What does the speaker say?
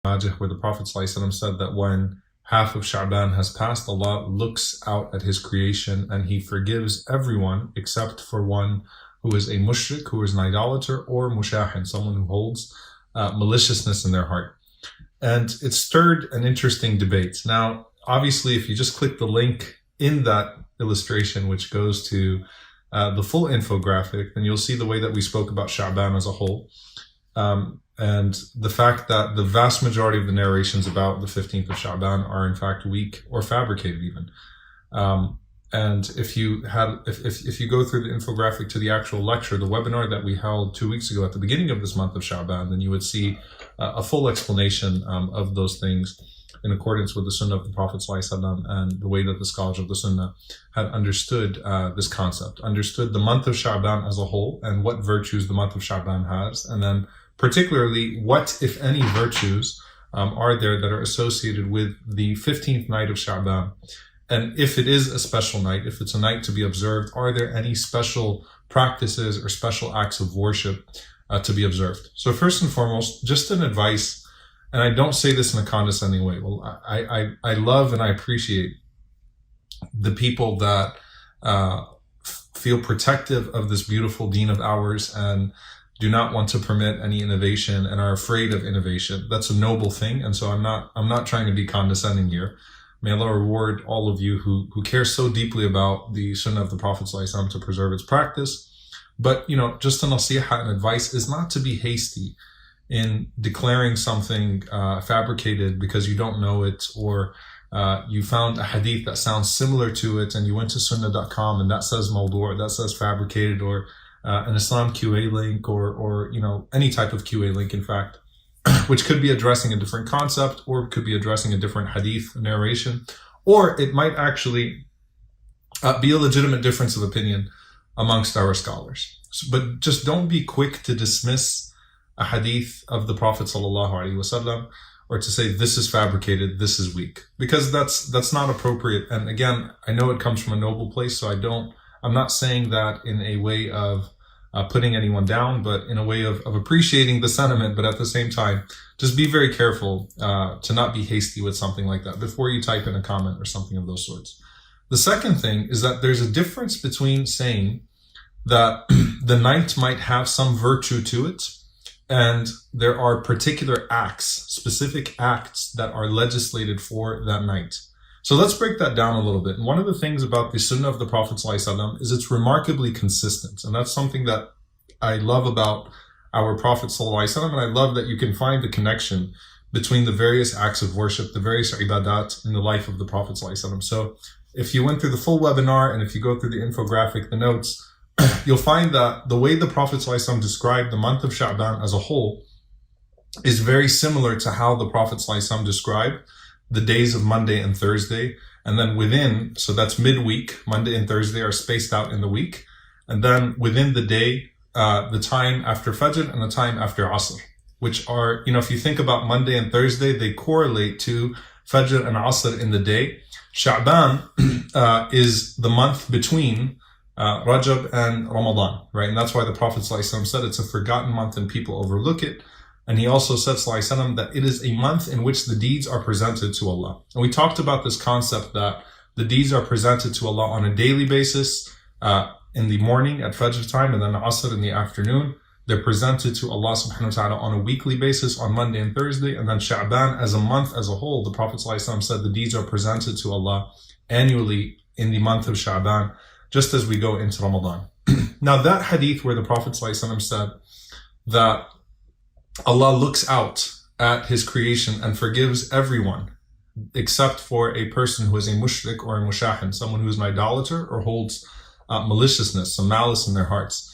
where the Prophet ﷺ said that when half of Sha'Ban has passed, Allah looks out at His creation and He forgives everyone except for one who is a mushrik, who is an idolater, or mushahin, someone who holds maliciousness in their heart. And it stirred an interesting debate. Now, obviously, if you just click the link in that illustration, which goes to the full infographic, then you'll see the way that we spoke about Sha'Ban as a whole. And the fact that the vast majority of the narrations about the 15th of Sha'Ban are in fact weak or fabricated even. And if you go through the infographic to the actual lecture, the webinar that we held 2 weeks ago at the beginning of this month of Sha'Ban, then you would see a full explanation of those things in accordance with the Sunnah of the Prophet ﷺ and the way that the scholars of the Sunnah had understood this concept, understood the month of Sha'Ban as a whole and what virtues the month of Sha'Ban has, and then particularly what, if any, virtues are there that are associated with the 15th night of Sha'Ban. And if it is a special night, if it's a night to be observed, are there any special practices or special acts of worship to be observed? So first and foremost, just an advice, and I don't say this in a condescending way. Well, I love and I appreciate the people that feel protective of this beautiful deen of ours and do not want to permit any innovation and are afraid of innovation. That's a noble thing, and so I'm not trying to be condescending here. May Allah reward all of you who care so deeply about the Sunnah of the Prophet ﷺ to preserve its practice. But just a nasiha and advice is not to be hasty in declaring something fabricated because you don't know it, or you found a hadith that sounds similar to it and you went to sunnah.com and that says mawdu', that says fabricated, or an Islam QA link, or any type of QA link, in fact, which could be addressing a different concept, or could be addressing a different hadith narration, or it might actually be a legitimate difference of opinion amongst our scholars. But just don't be quick to dismiss a hadith of the Prophet ﷺ or to say this is fabricated, this is weak, because that's not appropriate. And again, I know it comes from a noble place, so I'm not saying that in a way of putting anyone down, but in a way of appreciating the sentiment, but at the same time, just be very careful to not be hasty with something like that before you type in a comment or something of those sorts. The second thing is that there's a difference between saying that the night might have some virtue to it, and there are particular acts, specific acts that are legislated for that night. So let's break that down a little bit. And one of the things about the Sunnah of the Prophet ﷺ is it's remarkably consistent. And that's something that I love about our Prophet ﷺ. And I love that you can find the connection between the various acts of worship, the various ibadat in the life of the Prophet ﷺ. So if you went through the full webinar and if you go through the infographic, the notes, you'll find that the way the Prophet ﷺ described the month of Sha'Ban as a whole is very similar to how the Prophet ﷺ described the days of Monday and Thursday, and then within, so that's midweek, Monday and Thursday are spaced out in the week, and then within the day, the time after Fajr and the time after Asr, which are, if you think about Monday and Thursday, they correlate to Fajr and Asr in the day. Sha'ban is the month between Rajab and Ramadan, right? And that's why the Prophet ﷺ said it's a forgotten month and people overlook it. And he also said, ﷺ, that it is a month in which the deeds are presented to Allah. And we talked about this concept that the deeds are presented to Allah on a daily basis, in the morning at Fajr time, and then Asr in the afternoon. They're presented to Allah subhanahu wa ta'ala on a weekly basis on Monday and Thursday. And then Sha'ban as a month as a whole, the Prophet ﷺ said the deeds are presented to Allah annually in the month of Sha'ban, just as we go into Ramadan. Now that hadith where the Prophet ﷺ said that Allah looks out at His creation and forgives everyone except for a person who is a mushrik or a mushahin, someone who is an idolater or holds maliciousness, some malice in their hearts.